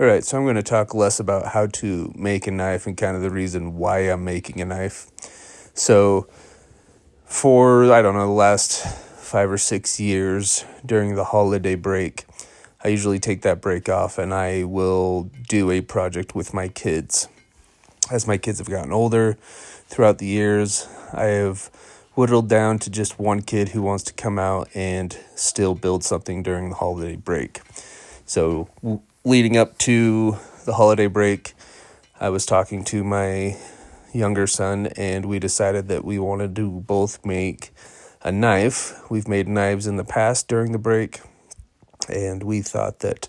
All right, so I'm going to talk less about how to make a knife and kind of the reason why I'm making a knife. So, for, I don't know, the last 5 or 6 years during the holiday break, I usually take that break off and I will do a project with my kids. As my kids have gotten older throughout the years, I have whittled down to just one kid who wants to come out and still build something during the holiday break. So, leading up to the holiday break, I was talking to my younger son, and we decided that we wanted to both make a knife. We've made knives in the past during the break, and we thought that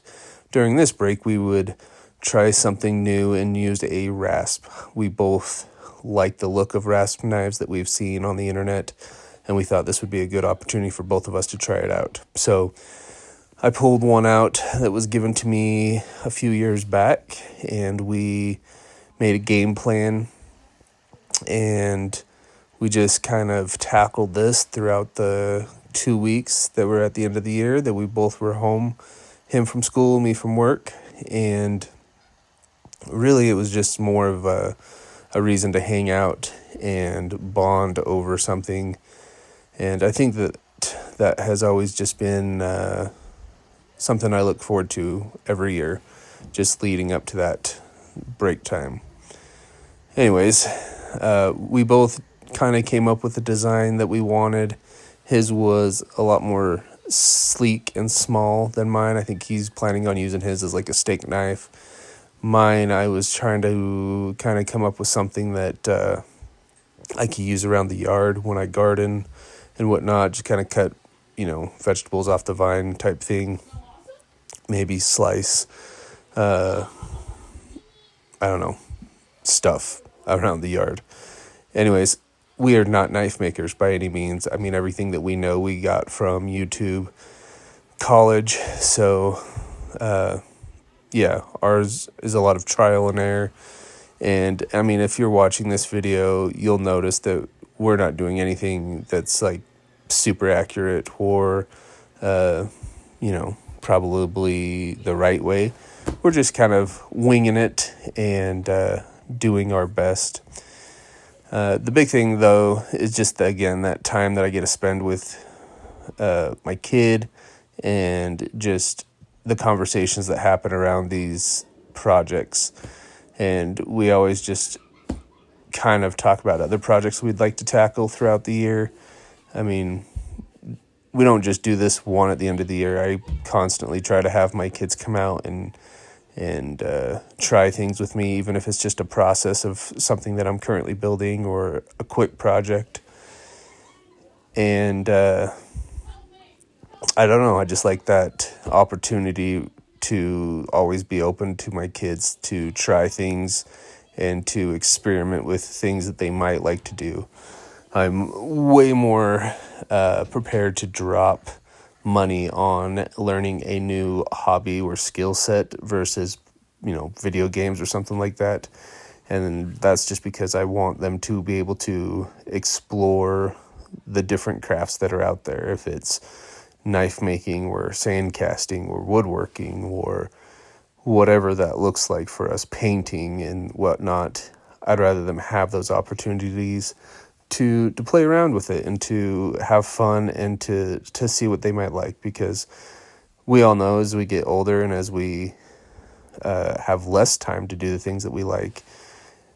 during this break we would try something new and use a rasp. We both like the look of rasp knives that we've seen on the internet, and we thought this would be a good opportunity for both of us to try it out. So I pulled one out that was given to me a few years back, and we made a game plan, and we just kind of tackled this throughout the 2 weeks that were at the end of the year that we both were home, him from school, me from work, and really it was just more of a reason to hang out and bond over something. And I think that has always just been something I look forward to every year, just leading up to that break time. Anyways, we both kind of came up with the design that we wanted. His was a lot more sleek and small than mine. I think he's planning on using his as like a steak knife. Mine, I was trying to kind of come up with something that I could use around the yard when I garden and whatnot, just kind of cut, vegetables off the vine type thing. Maybe slice, I don't know, stuff around the yard. Anyways, we are not knife makers by any means. I mean, everything that we know we got from YouTube, college. So, ours is a lot of trial and error. And I mean, if you're watching this video, you'll notice that we're not doing anything that's like super accurate or, probably the right way. We're just kind of winging it and doing our best. The big thing, though, is just, again, that time that I get to spend with my kid and just the conversations that happen around these projects. And we always just kind of talk about other projects we'd like to tackle throughout the year. I mean, we don't just do this one at the end of the year. I constantly try to have my kids come out and try things with me, even if it's just a process of something that I'm currently building or a quick project. And I don't know, I just like that opportunity to always be open to my kids to try things and to experiment with things that they might like to do. I'm way more prepared to drop money on learning a new hobby or skill set versus, video games or something like that. And that's just because I want them to be able to explore the different crafts that are out there. If it's knife making or sand casting or woodworking or whatever that looks like for us, painting and whatnot, I'd rather them have those opportunities to play around with it and to have fun and to see what they might like, because we all know as we get older and as we have less time to do the things that we like,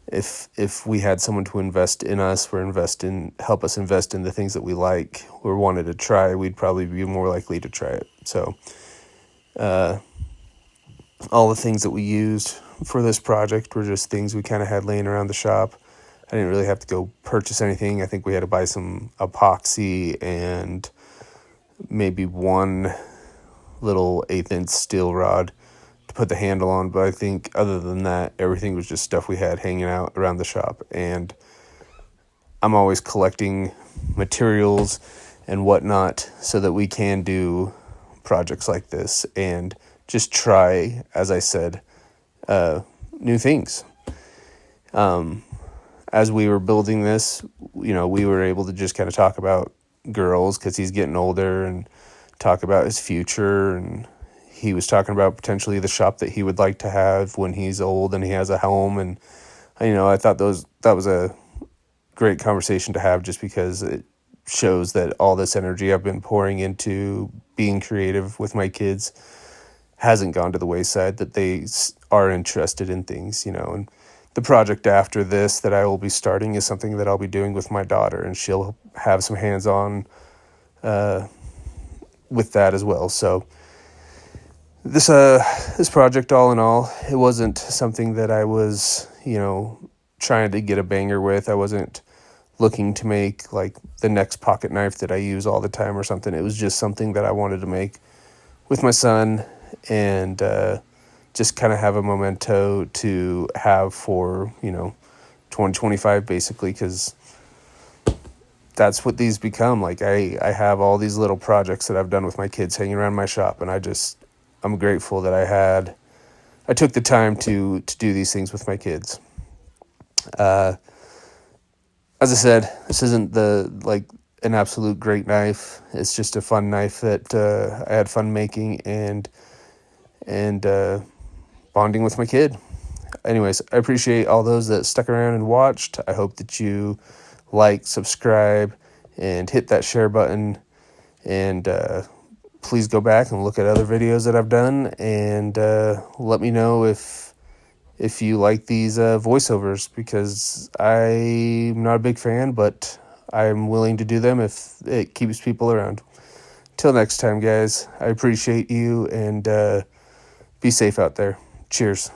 if we had someone to invest in us or help us invest in the things that we like or wanted to try, we'd probably be more likely to try it. So all the things that we used for this project were just things we kind of had laying around the shop. I didn't really have to go purchase anything. I think we had to buy some epoxy and maybe one little 1/8" steel rod to put the handle on. But I think other than that, everything was just stuff we had hanging out around the shop. And I'm always collecting materials and whatnot so that we can do projects like this and just try, as I said, new things. As we were building this, we were able to just kind of talk about girls because he's getting older and talk about his future. And he was talking about potentially the shop that he would like to have when he's old and he has a home. And, I thought that was a great conversation to have, just because it shows that all this energy I've been pouring into being creative with my kids hasn't gone to the wayside, that they are interested in things, and the project after this that I will be starting is something that I'll be doing with my daughter, and she'll have some hands-on with that as well. So this project, all in all, it wasn't something that I was, trying to get a banger with. I wasn't looking to make like the next pocket knife that I use all the time or something. It was just something that I wanted to make with my son, and just kind of have a memento to have for 2025, basically, because that's what these become. Like I have all these little projects that I've done with my kids hanging around my shop, and I'm grateful that I took the time to do these things with my kids. As I said, this isn't an absolute great knife. It's just a fun knife that I had fun making and bonding with my kid. Anyways, I appreciate all those that stuck around and watched. I hope that you like, subscribe, and hit that share button. And please go back and look at other videos that I've done, and let me know if you like these voiceovers, because I'm not a big fan, but I'm willing to do them if it keeps people around. Till next time, guys, I appreciate you, and be safe out there. Cheers.